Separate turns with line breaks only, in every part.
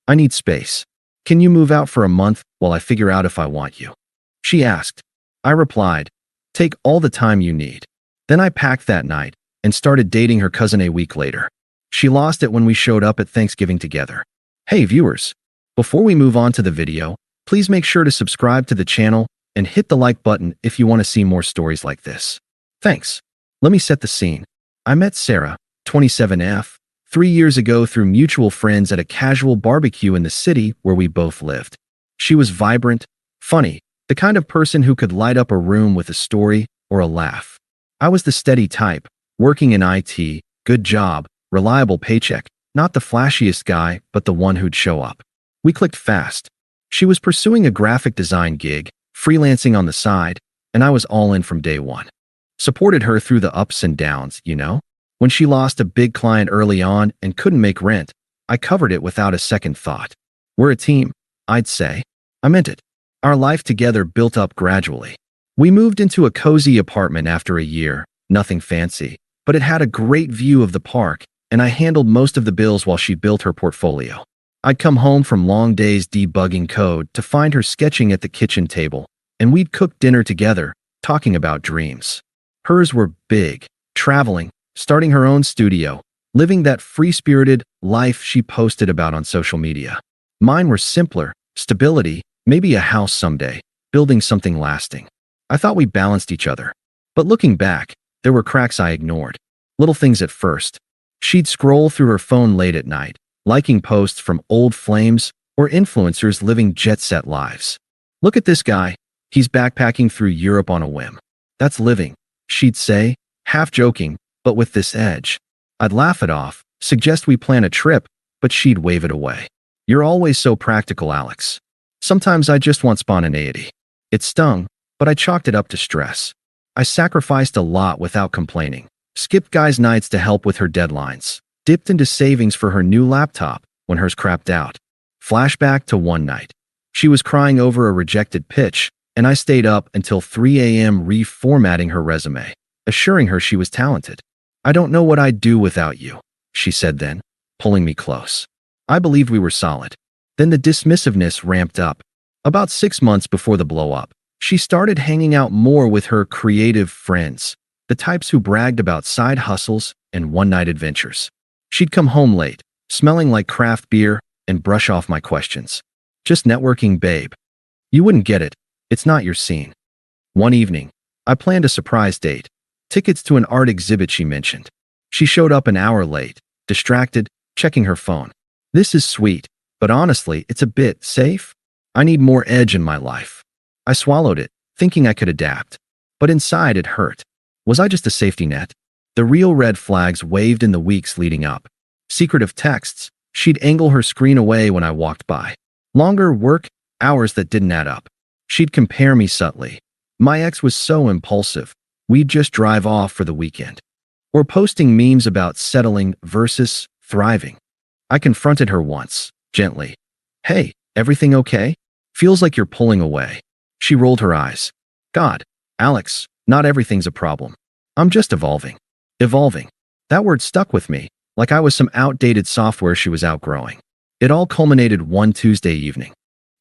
I need space. Can you move out for a month while I figure out if I want you? She asked. I replied, take all the time you need. Then I packed that night and started dating her cousin a week later. She lost it when we showed up at Thanksgiving together. Hey viewers, before we move on to the video, please make sure to subscribe to the channel and hit the like button if you want to see more stories like this. Thanks. Let me set the scene. I met Sarah, 27F, 3 years ago through mutual friends at a casual barbecue in the city where we both lived. She was vibrant, funny, the kind of person who could light up a room with a story or a laugh. I was the steady type, working in IT, good job, reliable paycheck, not the flashiest guy, but the one who'd show up. We clicked fast. She was pursuing a graphic design gig, freelancing on the side, and I was all in from day one. Supported her through the ups and downs, you know? When she lost a big client early on and couldn't make rent, I covered it without a second thought. We're a team, I'd say. I meant it. Our life together built up gradually. We moved into a cozy apartment after a year, nothing fancy, but it had a great view of the park, and I handled most of the bills while she built her portfolio. I'd come home from long days debugging code to find her sketching at the kitchen table, and we'd cook dinner together, talking about dreams. Hers were big, traveling, starting her own studio, living that free-spirited life she posted about on social media. Mine were simpler, stability, maybe a house someday, building something lasting. I thought we balanced each other. But looking back, there were cracks I ignored. Little things at first. She'd scroll through her phone late at night, liking posts from old flames or influencers living jet-set lives. Look at this guy. He's backpacking through Europe on a whim. That's living, she'd say, half joking, but with this edge. I'd laugh it off, suggest we plan a trip, but she'd wave it away. You're always so practical, Alex. Sometimes I just want spontaneity. It stung, but I chalked it up to stress. I sacrificed a lot without complaining. Skipped guys' nights to help with her deadlines. Dipped into savings for her new laptop when hers crapped out. Flashback to one night. She was crying over a rejected pitch, and I stayed up until 3 a.m. reformatting her resume, assuring her she was talented. I don't know what I'd do without you, she said then, pulling me close. I believed we were solid. Then the dismissiveness ramped up. About 6 months before the blow-up, she started hanging out more with her creative friends, the types who bragged about side hustles and one-night adventures. She'd come home late, smelling like craft beer, and brush off my questions. Just networking, babe. You wouldn't get it. It's not your scene. One evening, I planned a surprise date. Tickets to an art exhibit she mentioned. She showed up an hour late, distracted, checking her phone. This is sweet, but honestly, it's a bit safe. I need more edge in my life. I swallowed it, thinking I could adapt. But inside it hurt. Was I just a safety net? The real red flags waved in the weeks leading up. Secretive texts. She'd angle her screen away when I walked by. Longer work hours that didn't add up. She'd compare me subtly. My ex was so impulsive. We'd just drive off for the weekend. Or posting memes about settling versus thriving. I confronted her once, gently. Hey, everything okay? Feels like you're pulling away. She rolled her eyes. God, Alex, not everything's a problem. I'm just evolving. Evolving. That word stuck with me, like I was some outdated software she was outgrowing. It all culminated one Tuesday evening.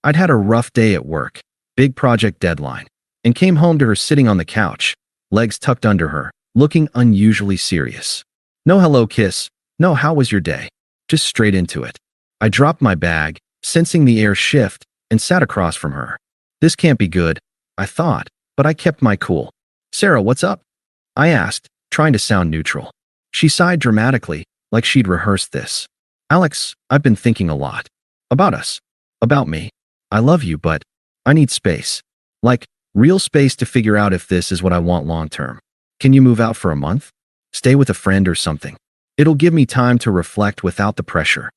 I'd had a rough day at work, big project deadline, and came home to her sitting on the couch, legs tucked under her, looking unusually serious. No hello kiss, no how was your day, just straight into it. I dropped my bag, sensing the air shift, and sat across from her. This can't be good, I thought, but I kept my cool. Sarah, what's up? I asked, trying to sound neutral. She sighed dramatically, like she'd rehearsed this. Alex, I've been thinking a lot. About us. About me. I love you, but I need space. Like, real space to figure out if this is what I want long term. Can you move out for a month? Stay with a friend or something. It'll give me time to reflect without the pressure.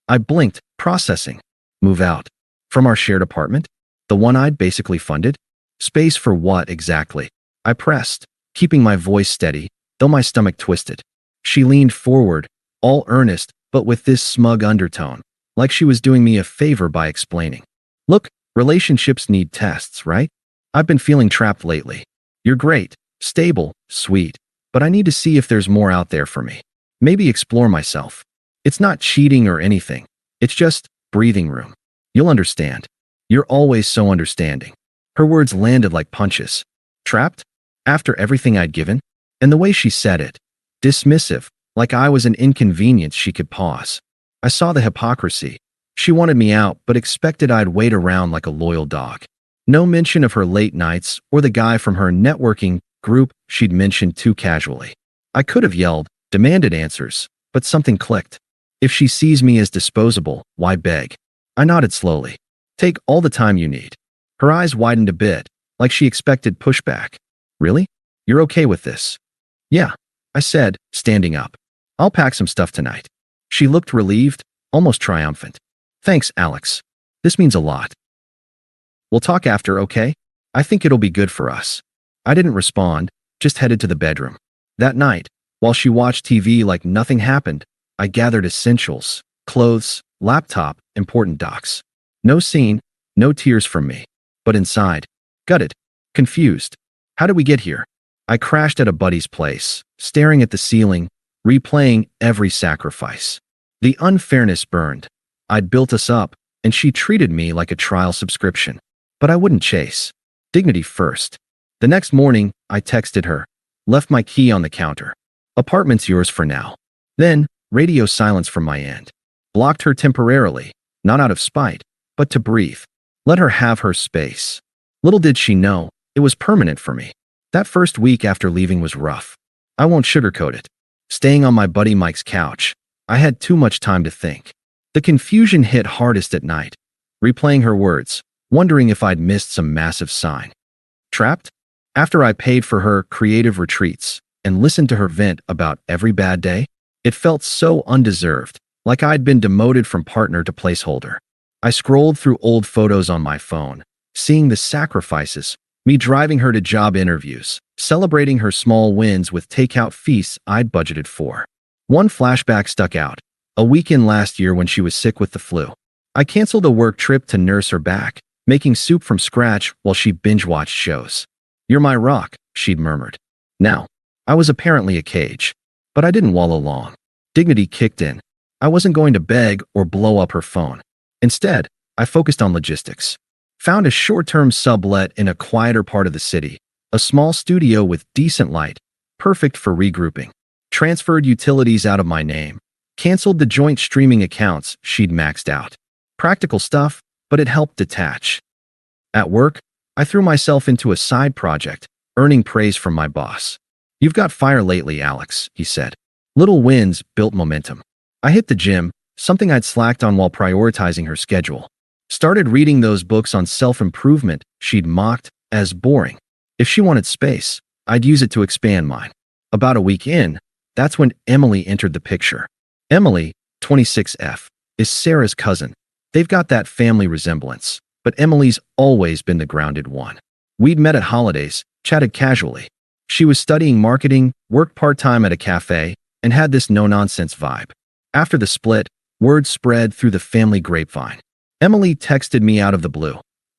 I blinked, processing. Move out. From our shared apartment? The one I'd basically funded? Space for what exactly? I pressed, keeping my voice steady, though my stomach twisted. She leaned forward, all earnest, but with this smug undertone, like she was doing me a favor by explaining. Look, relationships need tests, right? I've been feeling trapped lately. You're great, stable, sweet, but I need to see if there's more out there for me. Maybe explore myself. It's not cheating or anything. It's just breathing room. You'll understand. You're always so understanding. Her words landed like punches. Trapped? After everything I'd given? And the way she said it. Dismissive, like I was an inconvenience she could pause. I saw the hypocrisy. She wanted me out, but expected I'd wait around like a loyal dog. No mention of her late nights or the guy from her networking group she'd mentioned too casually. I could have yelled, demanded answers, but something clicked. If she sees me as disposable, why beg? I nodded slowly. Take all the time you need. Her eyes widened a bit, like she expected pushback. Really? You're okay with this? Yeah, I said, standing up. I'll pack some stuff tonight. She looked relieved, almost triumphant. Thanks, Alex. This means a lot. We'll talk after, okay? I think it'll be good for us. I didn't respond, just headed to the bedroom. That night, while she watched TV like nothing happened, I gathered essentials, clothes, laptop, important docs. No scene, no tears from me. But inside, gutted, confused. How did we get here? I crashed at a buddy's place, staring at the ceiling, replaying every sacrifice. The unfairness burned. I'd built us up, and she treated me like a trial subscription. But I wouldn't chase. Dignity first. The next morning, I texted her, left my key on the counter. Apartment's yours for now. Then, radio silence from my end. Blocked her temporarily, not out of spite, but to breathe. Let her have her space. Little did she know, it was permanent for me. That first week after leaving was rough. I won't sugarcoat it. Staying on my buddy Mike's couch, I had too much time to think. The confusion hit hardest at night. Replaying her words, wondering if I'd missed some massive sign. Trapped? After I paid for her creative retreats and listened to her vent about every bad day, it felt so undeserved, like I'd been demoted from partner to placeholder. I scrolled through old photos on my phone, seeing the sacrifices, me driving her to job interviews, celebrating her small wins with takeout feasts I'd budgeted for. One flashback stuck out, a weekend last year when she was sick with the flu. I canceled a work trip to nurse her back, making soup from scratch while she binge-watched shows. You're my rock, she'd murmured. Now, I was apparently a cage, but I didn't wallow long. Dignity kicked in. I wasn't going to beg or blow up her phone. Instead, I focused on logistics. Found a short-term sublet in a quieter part of the city, a small studio with decent light, perfect for regrouping. Transferred utilities out of my name. Canceled the joint streaming accounts she'd maxed out. Practical stuff, but it helped detach. At work, I threw myself into a side project, earning praise from my boss. You've got fire lately, Alex, he said. Little wins built momentum. I hit the gym, something I'd slacked on while prioritizing her schedule. Started reading those books on self-improvement she'd mocked as boring. If she wanted space, I'd use it to expand mine. About a week in, that's when Emily entered the picture. Emily, 26F, is Sarah's cousin. They've got that family resemblance, but Emily's always been the grounded one. We'd met at holidays, chatted casually. She was studying marketing, worked part-time at a cafe, and had this no-nonsense vibe. After the split, word spread through the family grapevine. Emily texted me out of the blue.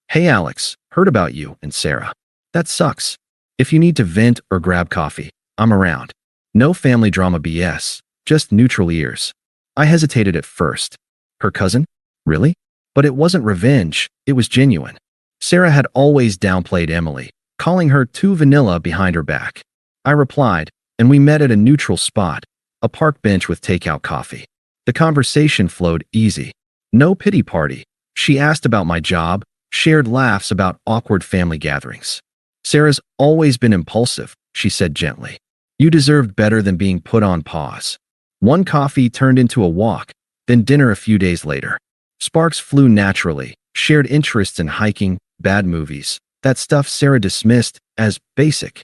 Hey Alex, heard about you and Sarah. That sucks. If you need to vent or grab coffee, I'm around. No family drama BS, just neutral ears. I hesitated at first. Her cousin? Really? But it wasn't revenge, it was genuine. Sarah had always downplayed Emily, calling her too vanilla behind her back. I replied, and we met at a neutral spot, a park bench with takeout coffee. The conversation flowed easy. No pity party. She asked about my job, shared laughs about awkward family gatherings. Sarah's always been impulsive, she said gently. You deserved better than being put on pause. One coffee turned into a walk, then dinner a few days later. Sparks flew naturally, shared interests in hiking, bad movies, that stuff Sarah dismissed as basic.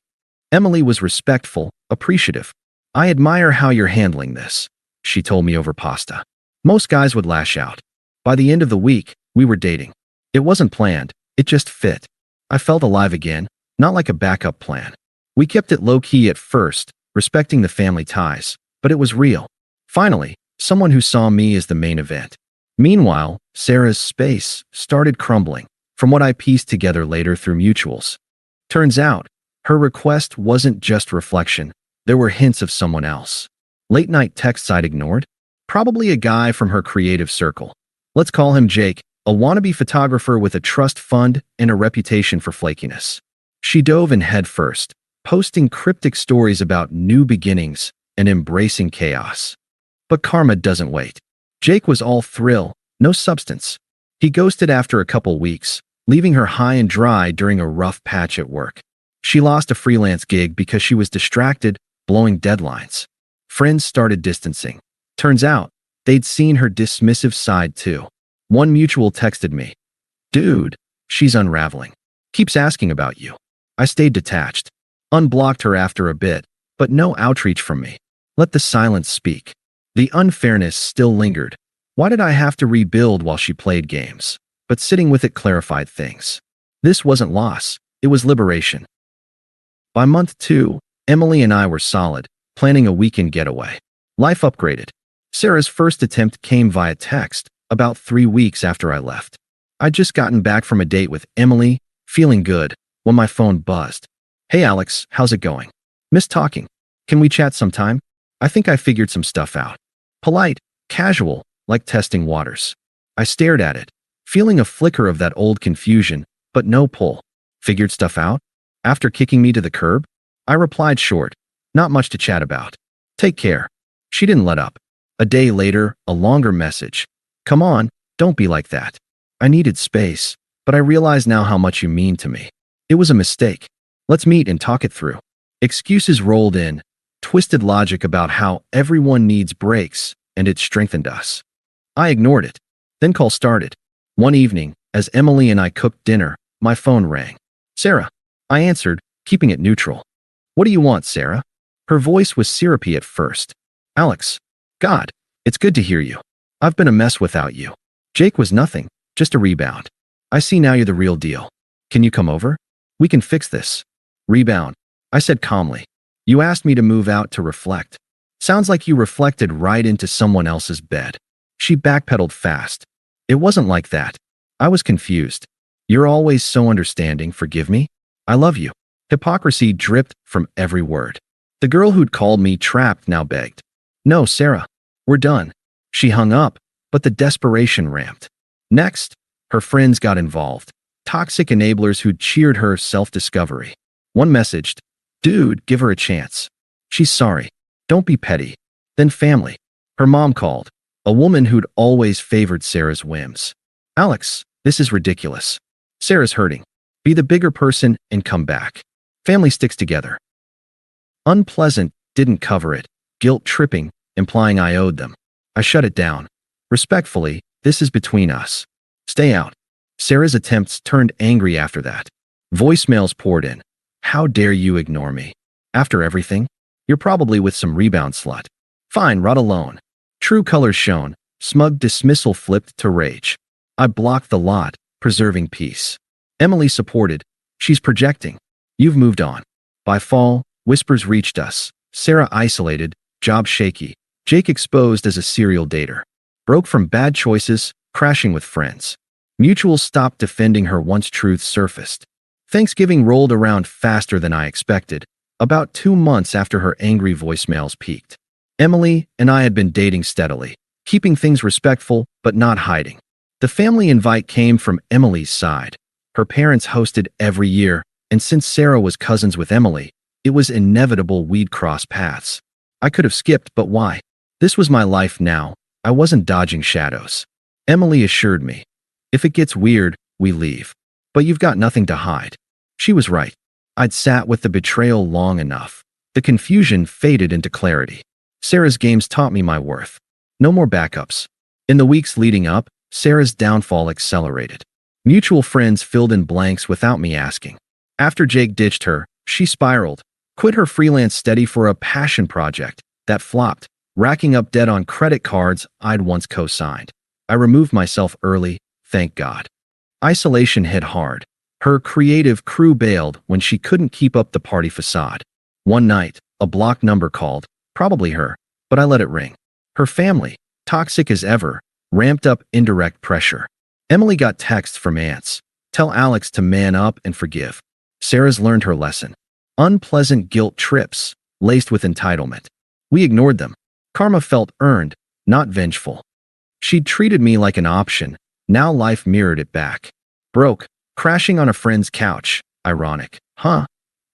Emily was respectful, appreciative. I admire how you're handling this, she told me over pasta. Most guys would lash out. By the end of the week, we were dating. It wasn't planned, it just fit. I felt alive again, not like a backup plan. We kept it low-key at first, respecting the family ties, but it was real. Finally, someone who saw me as the main event. Meanwhile, Sarah's space started crumbling, from what I pieced together later through mutuals. Turns out, her request wasn't just reflection, there were hints of someone else. Late-night texts I'd ignored? Probably a guy from her creative circle. Let's call him Jake, a wannabe photographer with a trust fund and a reputation for flakiness. She dove in headfirst, posting cryptic stories about new beginnings and embracing chaos. But karma doesn't wait. Jake was all thrill, no substance. He ghosted after a couple weeks, leaving her high and dry during a rough patch at work. She lost a freelance gig because she was distracted, blowing deadlines. Friends started distancing. Turns out, they'd seen her dismissive side too. One mutual texted me, "Dude, she's unraveling. Keeps asking about you." I stayed detached. Unblocked her after a bit, but no outreach from me. Let the silence speak. The unfairness still lingered. Why did I have to rebuild while she played games? But sitting with it clarified things. This wasn't loss, it was liberation. By month 2, Emily and I were solid, planning a weekend getaway. Life upgraded. Sarah's first attempt came via text, about 3 weeks after I left. I'd just gotten back from a date with Emily, feeling good, when my phone buzzed. "Hey Alex, how's it going? Missed talking. Can we chat sometime? I think I figured some stuff out." Polite, casual, like testing waters. I stared at it, feeling a flicker of that old confusion, but no pull. "Figured stuff out?" After kicking me to the curb? I replied short, "Not much to chat about. Take care." She didn't let up. A day later, a longer message. "Come on, don't be like that." I needed space, but I realize now how much you mean to me. It was a mistake. Let's meet and talk it through. Excuses rolled in, twisted logic about how everyone needs breaks, and it strengthened us. I ignored it. Then call started. One evening, as Emily and I cooked dinner, my phone rang. "Sarah." I answered, keeping it neutral. "What do you want, Sarah?" Her voice was syrupy at first. "Alex. God, it's good to hear you. I've been a mess without you. Jake was nothing, just a rebound. I see now you're the real deal. Can you come over? We can fix this." "Rebound," I said calmly. "You asked me to move out to reflect. Sounds like you reflected right into someone else's bed." She backpedaled fast. "It wasn't like that." I was confused. "You're always so understanding, forgive me. I love you." Hypocrisy dripped from every word. The girl who'd called me trapped now begged, "No, Sarah, we're done." She hung up, but the desperation ramped. Next, her friends got involved. Toxic enablers who'd cheered her self-discovery. One messaged, "Dude, give her a chance. She's sorry. Don't be petty." Then family. Her mom called, a woman who'd always favored Sarah's whims. "Alex, this is ridiculous. Sarah's hurting. Be the bigger person and come back." Family sticks together. Unpleasant didn't cover it. Guilt tripping, implying I owed them. I shut it down. Respectfully, this is between us. Stay out. Sarah's attempts turned angry after that. Voicemails poured in. "How dare you ignore me? After everything? You're probably with some rebound slut. Fine, rot alone." True colors shone. Smug dismissal flipped to rage. I blocked the lot, preserving peace. Emily supported. "She's projecting. You've moved on." By fall, whispers reached us. Sarah isolated, job shaky. Jake exposed as a serial dater. Broke from bad choices, crashing with friends. Mutuals stopped defending her once truths surfaced. Thanksgiving rolled around faster than I expected, about 2 months after her angry voicemails peaked. Emily and I had been dating steadily, keeping things respectful but not hiding. The family invite came from Emily's side. Her parents hosted every year, and since Sarah was cousins with Emily, it was inevitable we'd cross paths. I could have skipped, but why? This was my life now. I wasn't dodging shadows. Emily assured me, "If it gets weird, we leave. But you've got nothing to hide." She was right. I'd sat with the betrayal long enough. The confusion faded into clarity. Sarah's games taught me my worth. No more backups. In the weeks leading up, Sarah's downfall accelerated. Mutual friends filled in blanks without me asking. After Jake ditched her, she spiraled, quit her freelance steady for a passion project that flopped, racking up debt on credit cards I'd once co-signed. I removed myself early, thank God. Isolation hit hard. Her creative crew bailed when she couldn't keep up the party facade. One night, a blocked number called, probably her, but I let it ring. Her family, toxic as ever, ramped up indirect pressure. Emily got texts from aunts. "Tell Alex to man up and forgive." Sarah's learned her lesson. Unpleasant guilt trips, laced with entitlement. We ignored them. Karma felt earned, not vengeful. She'd treated me like an option. Now life mirrored it back. Broke, crashing on a friend's couch. Ironic, huh?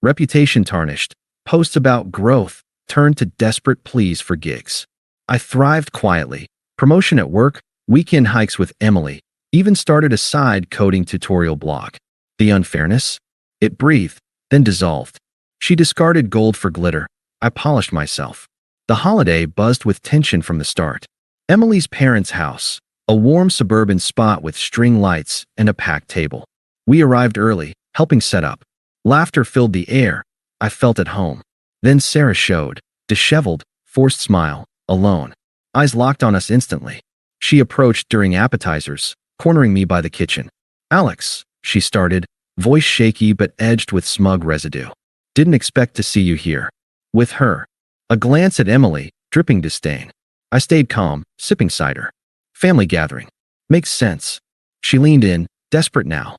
Reputation tarnished. Posts about growth turned to desperate pleas for gigs. I thrived quietly. Promotion at work, weekend hikes with Emily, even started a side coding tutorial blog. The unfairness? It breathed, then dissolved. She discarded gold for glitter. I polished myself. The holiday buzzed with tension from the start. Emily's parents' house, a warm suburban spot with string lights and a packed table. We arrived early, helping set up. Laughter filled the air. I felt at home. Then Sarah showed, disheveled, forced smile, alone. Eyes locked on us instantly. She approached during appetizers, cornering me by the kitchen. "Alex," she started, voice shaky but edged with smug residue. "Didn't expect to see you here." With her. A glance at Emily, dripping disdain. I stayed calm, sipping cider. "Family gathering. Makes sense." She leaned in, desperate now.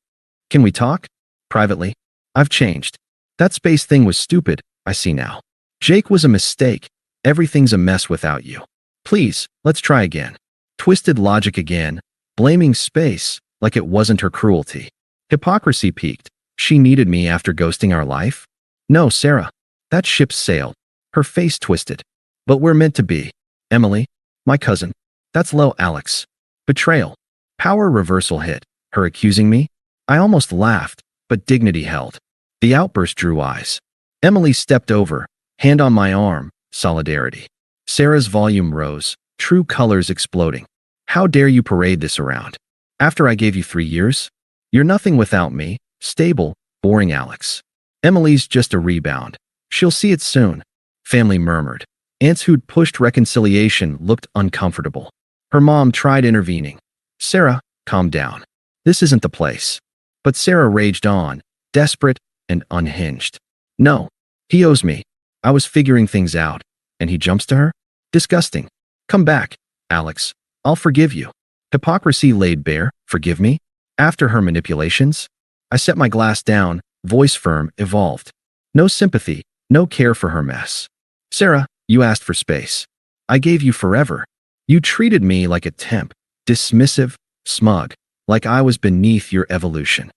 "Can we talk? Privately? I've changed. That space thing was stupid, I see now. Jake was a mistake. Everything's a mess without you. Please, let's try again." Twisted logic again, blaming space like it wasn't her cruelty. Hypocrisy peaked. She needed me after ghosting our life? "No, Sarah. That ship sailed." Her face twisted. "But we're meant to be." "Emily, my cousin. That's low, Alex." Betrayal. Power reversal hit. Her accusing me? I almost laughed, but dignity held. The outburst drew eyes. Emily stepped over, hand on my arm, solidarity. Sarah's volume rose, true colors exploding. "How dare you parade this around? After I gave you 3 years? You're nothing without me, stable, boring Alex. Emily's just a rebound. She'll see it soon." Family murmured. Aunts who'd pushed reconciliation looked uncomfortable. Her mom tried intervening. "Sarah, calm down. This isn't the place." But Sarah raged on, desperate and unhinged. "No, he owes me. I was figuring things out." And he jumps to her? Disgusting. "Come back, Alex. I'll forgive you." Hypocrisy laid bare. Forgive me? After her manipulations? I set my glass down, voice firm, evolved. No sympathy, no care for her mess. "Sarah, you asked for space. I gave you forever. You treated me like a temp, dismissive, smug, like I was beneath your evolution.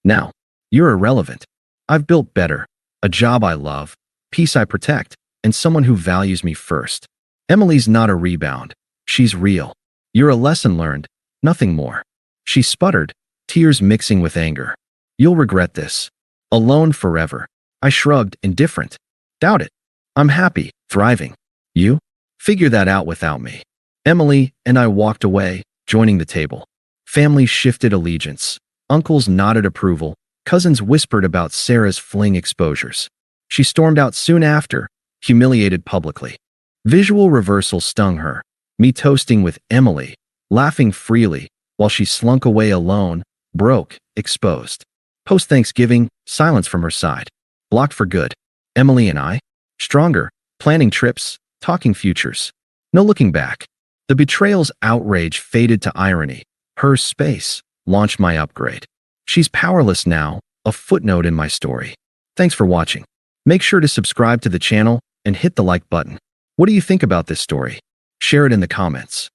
Now, you're irrelevant. I've built better, a job I love, peace I protect, and someone who values me first. Emily's not a rebound. She's real. You're a lesson learned, nothing more." She sputtered, tears mixing with anger. "You'll regret this. Alone forever." I shrugged, indifferent. "Doubt it. I'm happy, thriving. You? Figure that out without me." Emily and I walked away, joining the table. Family shifted allegiance. Uncles nodded approval. Cousins whispered about Sarah's fling exposures. She stormed out soon after, humiliated publicly. Visual reversal stung her. Me toasting with Emily, laughing freely, while she slunk away alone, broke, exposed. Post-Thanksgiving, silence from her side. Blocked for good. Emily and I? Stronger, planning trips, talking futures. No looking back. The betrayal's outrage faded to irony. Her space launched my upgrade. She's powerless now, a footnote in my story. Thanks for watching. Make sure to subscribe to the channel and hit the like button. What do you think about this story? Share it in the comments.